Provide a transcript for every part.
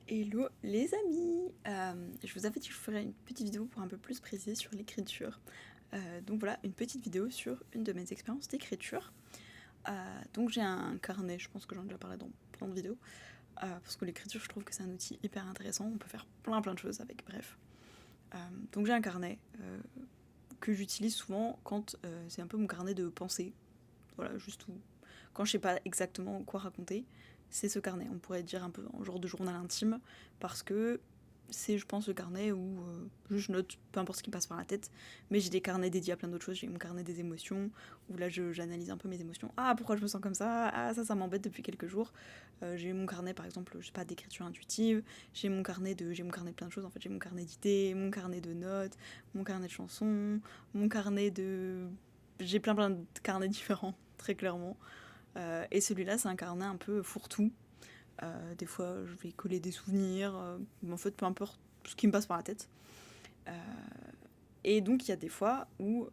Hello les amis. Je vous avais dit que je ferais une petite vidéo pour un peu plus préciser sur l'écriture. Donc voilà, une petite vidéo sur une de mes expériences d'écriture. Donc j'ai un carnet, je pense que j'en ai déjà parlé dans plein de vidéos, parce que l'écriture je trouve que c'est un outil hyper intéressant, on peut faire plein de choses avec, bref. Donc j'ai un carnet que j'utilise souvent quand c'est un peu mon carnet de pensée, voilà, juste où, quand je sais pas exactement quoi raconter, c'est ce carnet. On pourrait dire un peu un genre de journal intime, parce que c'est, je pense, le carnet où je note peu importe ce qui me passe par la tête, mais j'ai des carnets dédiés à plein d'autres choses. J'ai mon carnet des émotions, où là j'analyse un peu mes émotions. Ah, pourquoi je me sens comme ça? Ah, ça m'embête depuis quelques jours. J'ai mon carnet, par exemple, je sais pas, d'écriture intuitive. J'ai mon carnet de plein de choses. En fait, j'ai mon carnet d'idées, mon carnet de notes, mon carnet de chansons, mon carnet de... J'ai plein de carnets différents, très clairement. Et celui-là, c'est un carnet un peu fourre-tout. Des fois, je vais coller des souvenirs, mais en fait, peu importe ce qui me passe par la tête. Euh, et donc, il y a des fois où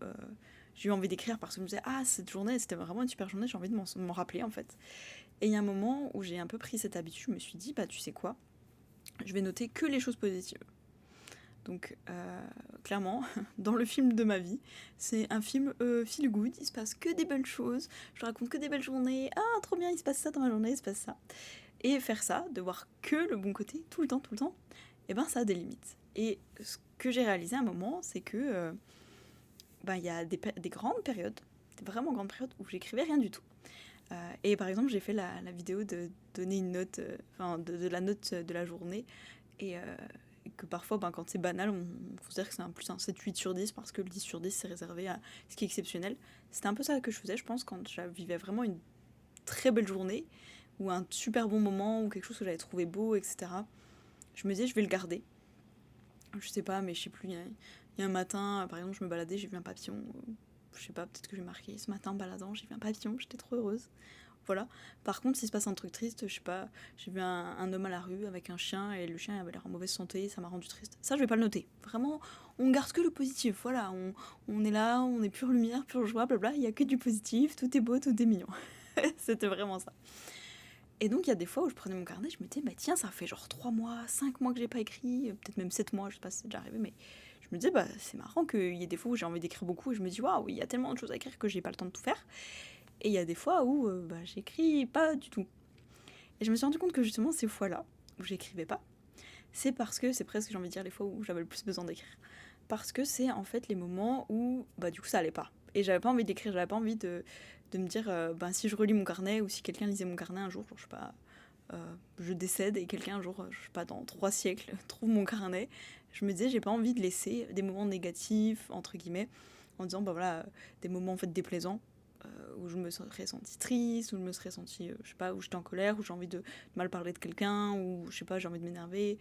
j'ai eu envie d'écrire parce que je me disais, ah, cette journée, c'était vraiment une super journée, j'ai envie de m'en rappeler, en fait. Et il y a un moment où j'ai un peu pris cette habitude, je me suis dit, bah, tu sais quoi, je vais noter que les choses positives. Donc, clairement, dans le film de ma vie, c'est un film feel good, il se passe que des belles choses, je raconte que des belles journées, ah, trop bien, il se passe ça dans ma journée, il se passe ça. Et faire ça, de voir que le bon côté, tout le temps, et ben ça a des limites. Et ce que j'ai réalisé à un moment, c'est que ben, y a des grandes périodes, des vraiment grandes périodes où j'écrivais rien du tout. Et par exemple, j'ai fait la vidéo de donner une note, de la note de la journée, et que parfois, ben, quand c'est banal, on considère que c'est un plus un 7-8 sur 10, parce que le 10 sur 10, c'est réservé à ce qui est exceptionnel. C'était un peu ça que je faisais, je pense, quand je vivais vraiment une très belle journée, ou un super bon moment, ou quelque chose que j'avais trouvé beau, etc. Je me disais, je vais le garder. Je sais pas, mais je sais plus, il y a un matin, par exemple, je me baladais, j'ai vu un papillon. Je sais pas, peut-être que j'ai marqué ce matin, baladant, j'ai vu un papillon, j'étais trop heureuse. Voilà. Par contre, s'il se passe un truc triste, je sais pas, j'ai vu un homme à la rue avec un chien et le chien avait l'air en mauvaise santé, ça m'a rendu triste. Ça, je vais pas le noter. Vraiment, on garde que le positif. Voilà, on est là, on est pure lumière, pure joie, blabla, il y a que du positif, tout est beau, tout est mignon. C'était vraiment ça. Et donc, il y a des fois où je prenais mon carnet, je me disais, bah tiens, ça fait genre 3 mois, 5 mois que j'ai pas écrit, peut-être même 7 mois, je sais pas si c'est déjà arrivé, mais je me disais, bah c'est marrant qu'il y ait des fois où j'ai envie d'écrire beaucoup et je me dis, waouh, il y a tellement de choses à écrire que j'ai pas le temps de tout faire. Et il y a des fois où bah, j'écris pas du tout. Et je me suis rendu compte que justement, ces fois-là, où j'écrivais pas, c'est parce que c'est presque, j'ai envie de dire, les fois où j'avais le plus besoin d'écrire. Parce que c'est en fait les moments où, bah du coup, ça allait pas. Et j'avais pas envie d'écrire, j'avais pas envie de me dire, bah si je relis mon carnet ou si quelqu'un lisait mon carnet un jour, genre, je sais pas, je décède et quelqu'un un jour, je sais pas, dans 3 siècles, trouve mon carnet, je me disais, j'ai pas envie de laisser des moments négatifs, entre guillemets, en disant, bah voilà, des moments en fait déplaisants, où je me serais sentie triste, où je me serais sentie, je sais pas, où j'étais en colère, où j'ai envie de mal parler de quelqu'un, où je sais pas, j'ai envie de m'énerver,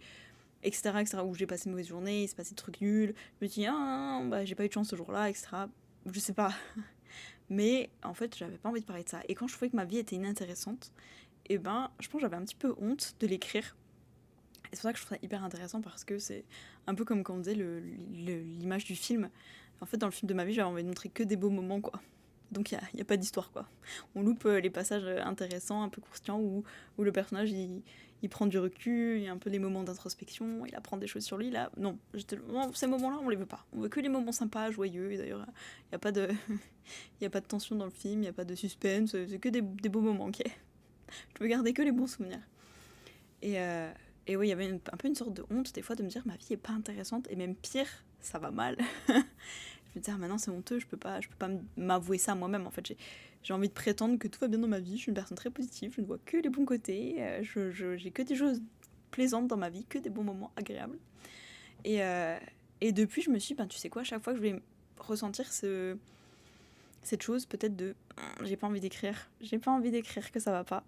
etc., où j'ai passé une mauvaise journée, il s'est passé des trucs nuls, je me dis, ah, bah j'ai pas eu de chance ce jour-là, etc. Je sais pas. Mais en fait, j'avais pas envie de parler de ça. Et quand je trouvais que ma vie était inintéressante, et ben, je pense que j'avais un petit peu honte de l'écrire. Et c'est pour ça que je trouve ça hyper intéressant parce que c'est un peu comme quand on disait l'image du film. En fait, dans le film de ma vie, j'avais envie de montrer que des beaux moments, quoi. Donc il y a pas d'histoire, quoi. On loupe les passages intéressants, un peu croustillants, où le personnage, il prend du recul, il y a un peu des moments d'introspection, il apprend des choses sur lui, là. Non, non, ces moments-là, on les veut pas. On veut que les moments sympas, joyeux, et d'ailleurs, il n'y a pas de... Il y a pas de tension dans le film, il n'y a pas de suspense, c'est que des beaux moments, ok. Je veux garder que les bons souvenirs. Et, euh, et oui, il y avait un peu une sorte de honte des fois de me dire ma vie est pas intéressante et même pire, ça va mal. Je me disais, ah, maintenant c'est honteux, je peux pas m'avouer ça moi-même. En fait, j'ai envie de prétendre que tout va bien dans ma vie, je suis une personne très positive, je ne vois que les bons côtés, j'ai que des choses plaisantes dans ma vie, que des bons moments agréables. Et, euh, et depuis, je me suis dit, ben, tu sais quoi, à chaque fois que je vais ressentir cette chose, peut-être de j'ai pas envie d'écrire que ça va pas,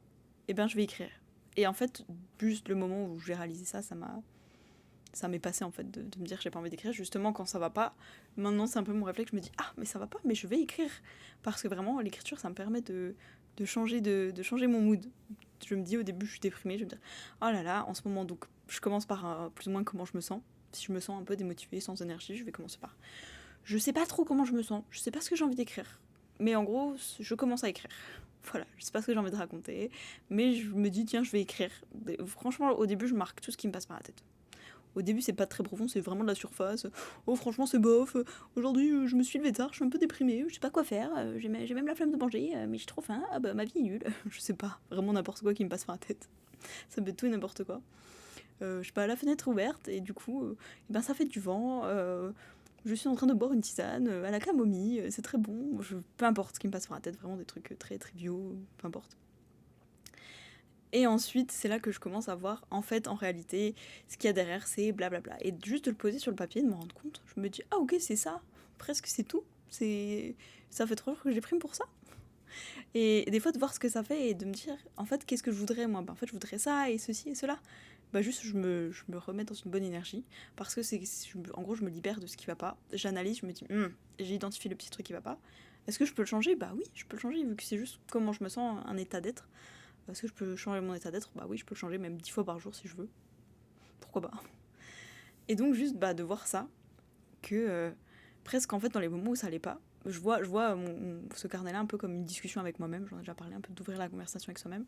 et bien je vais écrire. Et en fait, juste le moment où j'ai réalisé ça, ça m'est passé en fait de me dire j'ai pas envie d'écrire. Justement, quand ça va pas, maintenant c'est un peu mon réflexe, je me dis ah, mais ça va pas, mais je vais écrire. Parce que vraiment, l'écriture, ça me permet de changer mon mood. Je me dis au début, je suis déprimée, je vais me dire oh là là, en ce moment, donc je commence par plus ou moins comment je me sens. Si je me sens un peu démotivée, sans énergie, je vais commencer par je sais pas trop comment je me sens, je sais pas ce que j'ai envie d'écrire. Mais en gros, je commence à écrire. Voilà, je sais pas ce que j'ai envie de raconter, mais je me dis, tiens, je vais écrire. Franchement, au début, je marque tout ce qui me passe par la tête. Au début, c'est pas très profond, c'est vraiment de la surface. Oh, franchement, c'est bof. Aujourd'hui, je me suis levée tard, je suis un peu déprimée, je sais pas quoi faire. J'ai même la flemme de manger, mais j'ai trop faim. Ah bah, ma vie est nulle. Je sais pas, vraiment n'importe quoi qui me passe par la tête. Ça me fait tout et n'importe quoi. Je sais pas, la fenêtre ouverte, et du coup, eh ben, ça fait du vent. Je suis en train de boire une tisane à la camomille, c'est très bon. Peu importe ce qui me passe par la tête, vraiment des trucs très triviaux, peu importe. Et ensuite, c'est là que je commence à voir, en fait, en réalité, ce qu'il y a derrière, c'est blablabla. Et juste de le poser sur le papier, de me rendre compte, je me dis, ah ok, c'est ça, presque c'est tout. Ça fait 3 jours que j'ai pris pour ça. Et des fois, de voir ce que ça fait et de me dire, en fait, qu'est-ce que je voudrais, moi ? En fait, je voudrais ça et ceci et cela. Juste, je me remets dans une bonne énergie, parce que en gros, je me libère de ce qui va pas. J'analyse, je me dis, j'ai identifié le petit truc qui va pas. Est-ce que je peux le changer ? Bah oui, je peux le changer, vu que c'est juste comment je me sens, un état d'être. Est-ce que je peux changer mon état d'être ? Bah oui, je peux le changer même 10 fois par jour si je veux. Pourquoi pas ? Et donc juste de voir ça, que presque en fait dans les moments où ça allait pas, je vois ce carnet-là un peu comme une discussion avec moi-même, j'en ai déjà parlé, un peu d'ouvrir la conversation avec soi-même.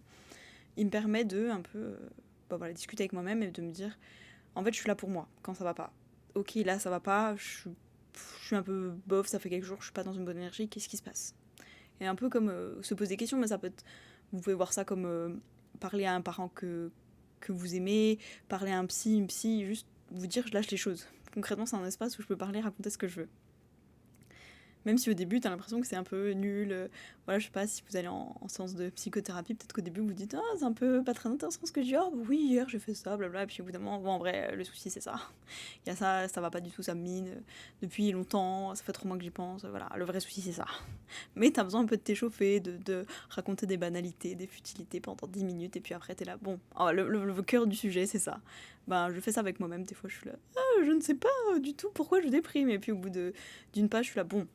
Il me permet de un peu discuter avec moi-même et de me dire, en fait je suis là pour moi quand ça va pas. Ok, là ça va pas, je suis un peu bof, ça fait quelques jours, je suis pas dans une bonne énergie, qu'est-ce qui se passe ? Et un peu comme se poser des questions, mais ça peut être... Vous pouvez voir ça comme parler à un parent que vous aimez, parler à un psy, une psy, juste vous dire je lâche les choses. Concrètement, c'est un espace où je peux parler, raconter ce que je veux. Même si au début, t'as l'impression que c'est un peu nul. Voilà, je sais pas, si vous allez en séance de psychothérapie, peut-être qu'au début, vous dites « Ah, c'est un peu pas très intéressant ce que je dis. Oh, oui, hier, j'ai fait ça, blabla. » Et puis au bout d'un moment, en vrai, le souci, c'est ça. Il y a ça va pas du tout, ça me mine. Depuis longtemps, ça fait 3 mois que j'y pense. Voilà, le vrai souci, c'est ça. Mais t'as besoin un peu de t'échauffer, de raconter des banalités, des futilités pendant 10 minutes, et puis après, t'es là. Bon, le cœur du sujet, c'est ça. Je fais ça avec moi-même. Des fois, je suis là « Ah, je ne sais pas du tout pourquoi je déprime. » Et puis au bout d'une page, je suis là « Bon,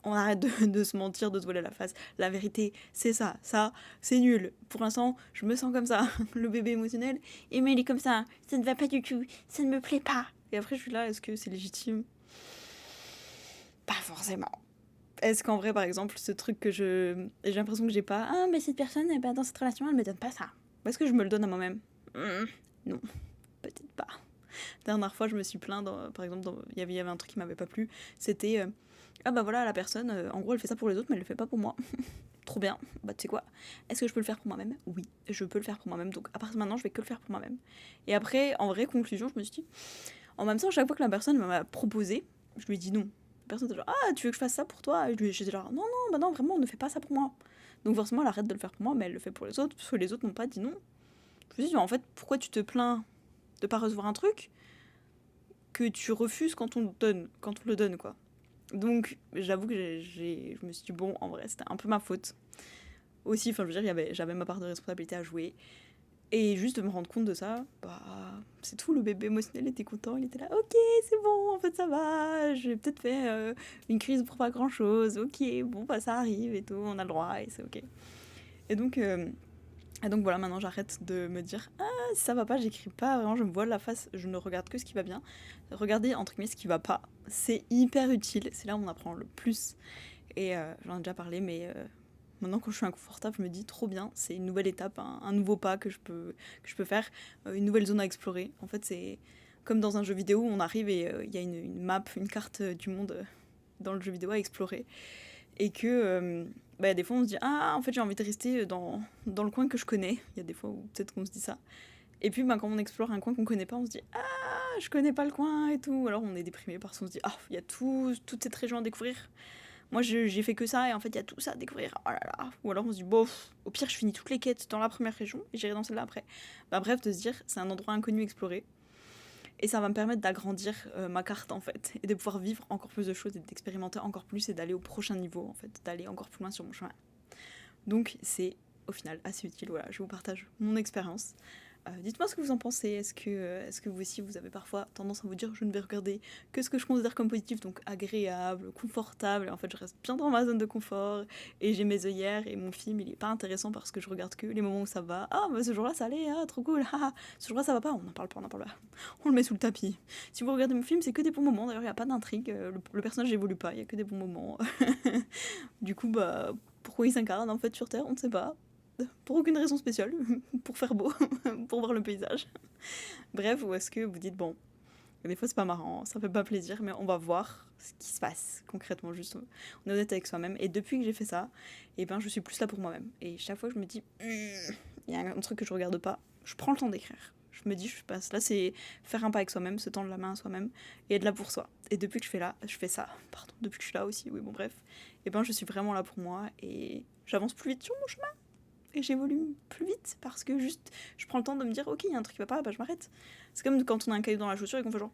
on arrête de se mentir, de se voiler la face. La vérité, c'est ça, c'est nul. Pour l'instant, je me sens comme ça. Le bébé émotionnel, et mais il est comme ça ne va pas du tout, ça ne me plaît pas. » Et après, je suis là, est-ce que c'est légitime ? Pas forcément. Est-ce qu'en vrai, par exemple, ce truc que j'ai l'impression que j'ai pas, ah, mais cette personne, dans cette relation, elle me donne pas ça. Est-ce que je me le donne à moi-même ? Non, peut-être pas. La dernière fois, je me suis plaint, par exemple, il y avait un truc qui m'avait pas plu, c'était... ah bah voilà, la personne, en gros elle fait ça pour les autres mais elle le fait pas pour moi. Trop bien, tu sais quoi, est-ce que je peux le faire pour moi-même ? Oui, je peux le faire pour moi-même, donc à partir de maintenant je vais que le faire pour moi-même. Et après, en vraie conclusion, je me suis dit, en même temps, chaque fois que la personne m'a proposé, je lui ai dit non. La personne était genre, ah, tu veux que je fasse ça pour toi ? Et j'étais genre, non, non, vraiment, on ne fait pas ça pour moi. Donc forcément, elle arrête de le faire pour moi, mais elle le fait pour les autres, parce que les autres n'ont pas dit non. Je me suis dit, en fait, pourquoi tu te plains de pas recevoir un truc que tu refuses quand on le donne, quoi. Donc, j'avoue que je me suis dit, bon, en vrai, c'était un peu ma faute. Aussi, enfin, je veux dire, j'avais ma part de responsabilité à jouer. Et juste de me rendre compte de ça, c'est tout, le bébé émotionnel était content, il était là, ok, c'est bon, en fait, ça va, j'ai peut-être fait une crise pour pas grand-chose, ok, bon, ça arrive et tout, on a le droit, et c'est ok. Et donc voilà, maintenant, j'arrête de me dire, ah, si ça va pas, j'écris pas, vraiment, je me voile la face, je ne regarde que ce qui va bien. Regardez, entre guillemets, ce qui va pas, c'est hyper utile, c'est là où on apprend le plus. Et j'en ai déjà parlé, mais maintenant quand je suis inconfortable, je me dis trop bien, c'est une nouvelle étape, un nouveau pas que je peux faire, une nouvelle zone à explorer. En fait, c'est comme dans un jeu vidéo où on arrive et il y a une map, une carte du monde dans le jeu vidéo à explorer. Et que des fois on se dit, ah, en fait j'ai envie de rester dans le coin que je connais. Il y a des fois où peut-être qu'on se dit ça. Et puis quand on explore un coin qu'on connaît pas, on se dit, ah, je connais pas le coin et tout. Alors on est déprimé parce qu'on se dit, ah, il y a toute cette région à découvrir. Moi, j'ai fait que ça, et en fait, il y a tout ça à découvrir. Oh là là. Ou alors, on se dit, au pire, je finis toutes les quêtes dans la première région, et j'irai dans celle-là après. Bref, de se dire, c'est un endroit inconnu à explorer. Et ça va me permettre d'agrandir ma carte, en fait. Et de pouvoir vivre encore plus de choses, et d'expérimenter encore plus, et d'aller au prochain niveau, en fait. D'aller encore plus loin sur mon chemin. Donc, c'est, au final, assez utile. Voilà, je vous partage mon expérience. Dites-moi ce que vous en pensez. Est-ce que vous aussi, vous avez parfois tendance à vous dire je ne vais regarder que ce que je considère comme positif, donc agréable, confortable, et en fait je reste bien dans ma zone de confort, et j'ai mes œillères, et mon film il est pas intéressant parce que je regarde que les moments où ça va. Ah, ce jour-là ça allait, ah, trop cool, ah, ce jour-là ça va pas, on n'en parle pas, on le met sous le tapis. Si vous regardez mon film, c'est que des bons moments, d'ailleurs il n'y a pas d'intrigue, le personnage n'évolue pas, il y a que des bons moments. Du coup, pourquoi il s'incarne en fait sur Terre, on ne sait pas. Pour aucune raison spéciale, pour faire beau, pour voir le paysage. Bref, ou est-ce que vous dites, bon, des fois c'est pas marrant, ça fait pas plaisir, mais on va voir ce qui se passe concrètement, juste on est honnête avec soi-même. Et depuis que j'ai fait ça, et ben je suis plus là pour moi-même. Et chaque fois je me dis, il y a un truc que je regarde pas, je prends le temps d'écrire. Je me dis, je passe là, c'est faire un pas avec soi-même, se tendre la main à soi-même et être là pour soi. Et depuis que je fais ça, pardon, depuis que je suis là aussi, oui, bon, bref, et ben je suis vraiment là pour moi et j'avance plus vite sur mon chemin et j'évolue plus vite parce que juste je prends le temps de me dire, ok, il y a un truc qui va pas, bah je m'arrête. C'est comme quand on a un caillou dans la chaussure et qu'on fait genre,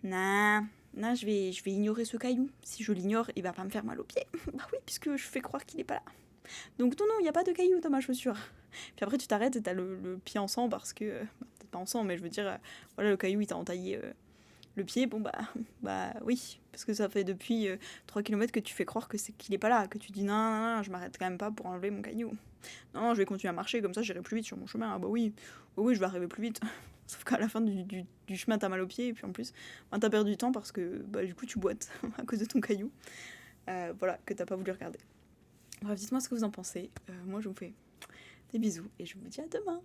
nah, je vais ignorer ce caillou. Si je l'ignore, il va pas me faire mal au pied. Bah oui, puisque je fais croire qu'il est pas là. Donc non, il n'y a pas de caillou dans ma chaussure. Puis après, tu t'arrêtes et t'as le pied en sang parce que... peut-être pas en sang, mais je veux dire, voilà, le caillou, il t'a entaillé le pied. Bon, bah oui, parce que ça fait depuis 3 km que tu fais croire qu'il est pas là, que tu dis non, je m'arrête quand même pas pour enlever mon caillou. Non, je vais continuer à marcher, comme ça j'irai plus vite sur mon chemin. Ah bah oui, je vais arriver plus vite. Sauf qu'à la fin du chemin, t'as mal au pied, et puis en plus, t'as perdu du temps parce que du coup, tu boites à cause de ton caillou. Voilà, que t'as pas voulu regarder. Bref, dites-moi ce que vous en pensez. Moi, je vous fais des bisous et je vous dis à demain.